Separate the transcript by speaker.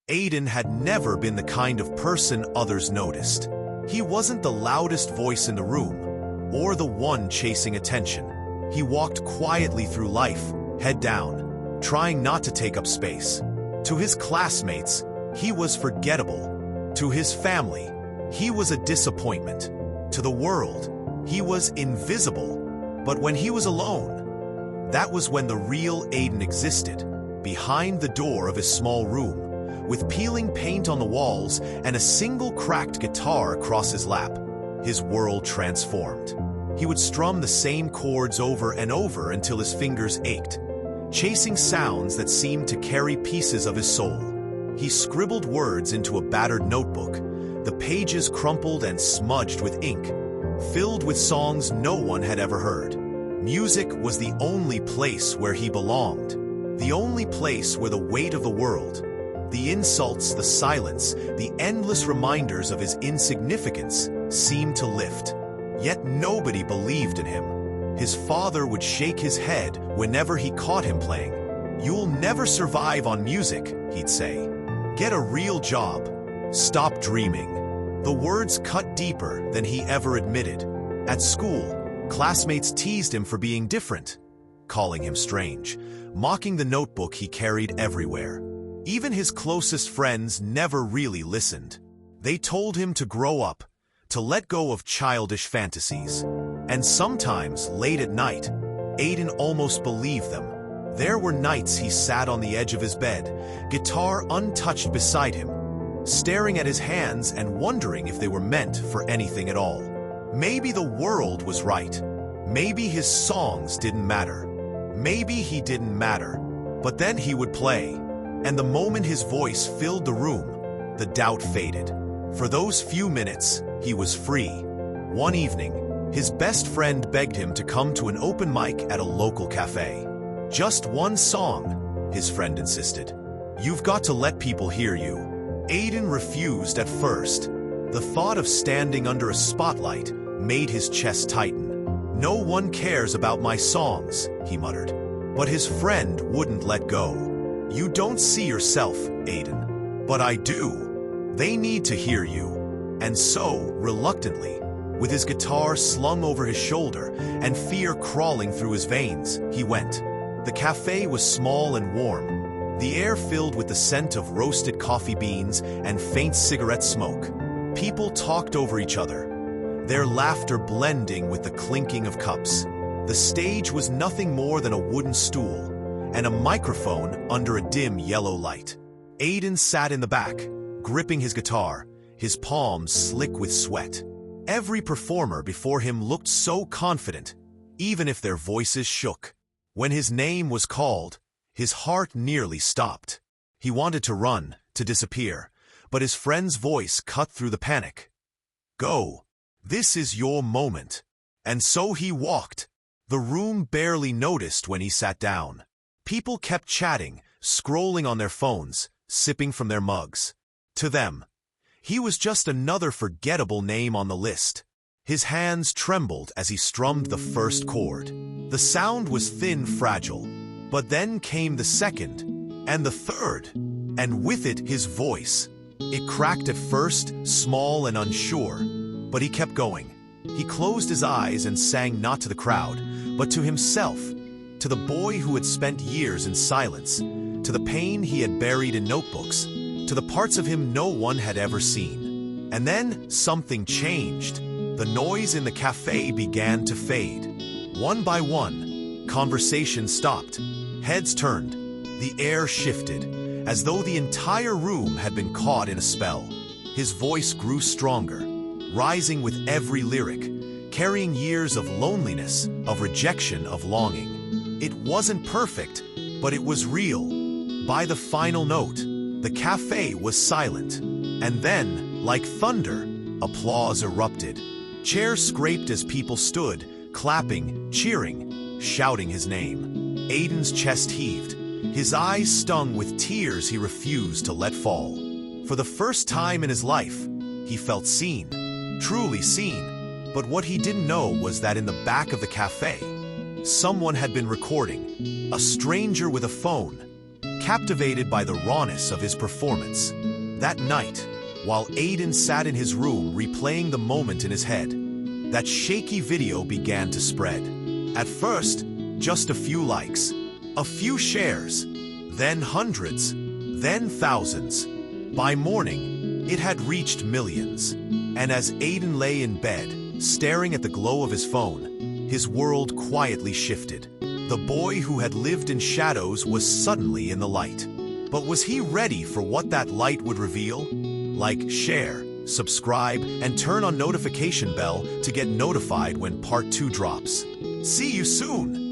Speaker 1: Aiden had never been the kind of person others noticed. He wasn't the loudest voice in the room, or the one chasing attention. He walked quietly through life, head down, trying not to take up space. To his classmates, he was forgettable. To his family, he was a disappointment. To the world, he was invisible. But when he was alone, that was when the real Aiden existed, behind the door of his small room, with peeling paint on the walls and a single cracked guitar across his lap. His world transformed. He would strum the same chords over and over until his fingers ached, chasing sounds that seemed to carry pieces of his soul. He scribbled words into a battered notebook, the pages crumpled and smudged with ink, filled with songs no one had ever heard. Music was the only place where he belonged, the only place where the weight of the world, the insults, the silence, the endless reminders of his insignificance seemed to lift. Yet nobody believed in him. His father would shake his head whenever he caught him playing. "You'll never survive on music," he'd say. "Get a real job. Stop dreaming." The words cut deeper than he ever admitted. At school, classmates teased him for being different, calling him strange, mocking the notebook he carried everywhere. Even his closest friends never really listened. They told him to grow up, to let go of childish fantasies. And sometimes, late at night, Aiden almost believed them. There were nights he sat on the edge of his bed, guitar untouched beside him, staring at his hands and wondering if they were meant for anything at all. Maybe the world was right. Maybe his songs didn't matter. Maybe he didn't matter. But then he would play, and the moment his voice filled the room, the doubt faded. For those few minutes, he was free. One evening, his best friend begged him to come to an open mic at a local cafe. "Just one song," his friend insisted. "You've got to let people hear you." Aiden refused at first. The thought of standing under a spotlight made his chest tighten. "No one cares about my songs," he muttered. But his friend wouldn't let go. "You don't see yourself, Aiden." "But I do. They need to hear you." And so, reluctantly, with his guitar slung over his shoulder and fear crawling through his veins, he went. The cafe was small and warm, the air filled with the scent of roasted coffee beans and faint cigarette smoke. People talked over each other, their laughter blending with the clinking of cups. The stage was nothing more than a wooden stool and a microphone under a dim yellow light. Aiden sat in the back, gripping his guitar, his palms slick with sweat. Every performer before him looked so confident, even if their voices shook. When his name was called, his heart nearly stopped. He wanted to run, to disappear, but his friend's voice cut through the panic. "Go. This is your moment." And so he walked. The room barely noticed when he sat down. People kept chatting, scrolling on their phones, sipping from their mugs. To them, he was just another forgettable name on the list. His hands trembled as he strummed the first chord. The sound was thin, fragile, but then came the second, and the third, and with it his voice. It cracked at first, small and unsure, but he kept going. He closed his eyes and sang not to the crowd, but to himself, to the boy who had spent years in silence, to the pain he had buried in notebooks, to the parts of him no one had ever seen. And then something changed. The noise in the cafe began to fade. One by one, conversation stopped. Heads turned. The air shifted, as though the entire room had been caught in a spell. His voice grew stronger, rising with every lyric, carrying years of loneliness, of rejection, of longing. It wasn't perfect, but it was real. By the final note, the cafe was silent. And then, like thunder, applause erupted. Chairs scraped as people stood, clapping, cheering, shouting his name. Aiden's chest heaved. His eyes stung with tears he refused to let fall. For the first time in his life, he felt seen, truly seen. But what he didn't know was that in the back of the cafe, someone had been recording. A stranger with a phone, captivated by the rawness of his performance. That night, while Aiden sat in his room replaying the moment in his head, that shaky video began to spread. At first, just a few likes, a few shares, then hundreds, then thousands. By morning, it had reached millions. And as Aiden lay in bed, staring at the glow of his phone, his world quietly shifted. The boy who had lived in shadows was suddenly in the light. But was he ready for what that light would reveal? Like, share, subscribe, and turn on notification bell to get notified when part 2 drops. See you soon!